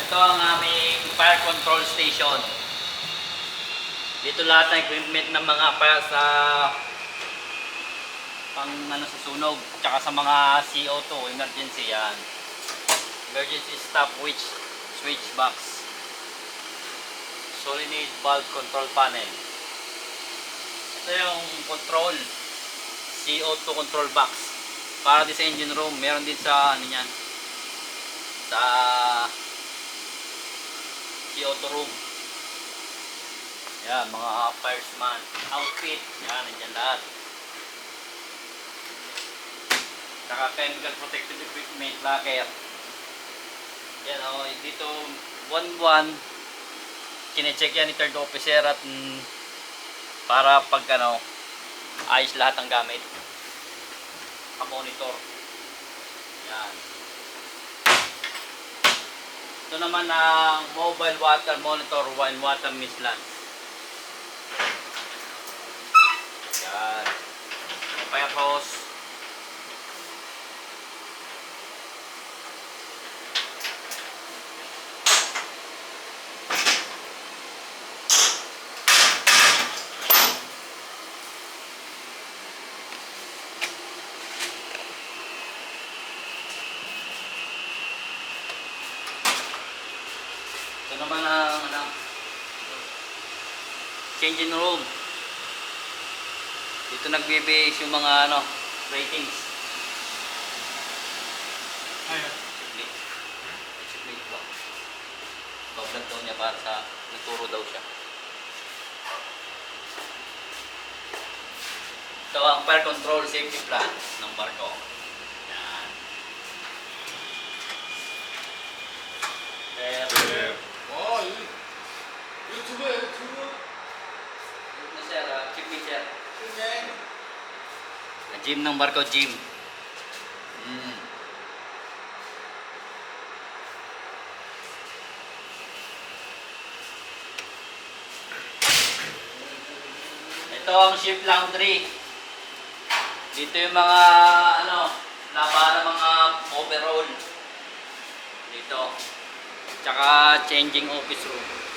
Ito ang aming fire control station. Dito lahat ng equipment ng mga fire sa sa sunog, tsaka sa mga CO2 emergency yan. Emergency stop switch box. Solenoid valve control panel. Ito yung control CO2 control box. Para din sa engine room, meron din sa sa CO2 room. Yan, mga fireman outfit, yan, nandiyan lahat. Saka chemical protective equipment, locker. Yan dito buwan-buwan kine-check yan ni third officer at para pag ayos lahat ng gamit. Monitor. Yan. Ito naman ang mobile water monitor and water misland. Yan. Fire hose. Ito naman ang changing room. Dito nagbe-base yung mga ratings. Ayun. Checkmate ba? Bablog daw niya para sa nagturo daw siya. Ito ang fire control safety plan ng barko. Yan. 와, 유튜브에 유튜브. Ito sir, checkmate sir. 그냥 Gym ng barko, gym. Ito ang ship laundry. Dito yung mga labahan ng mga overall. Dito. Tsaka changing office room.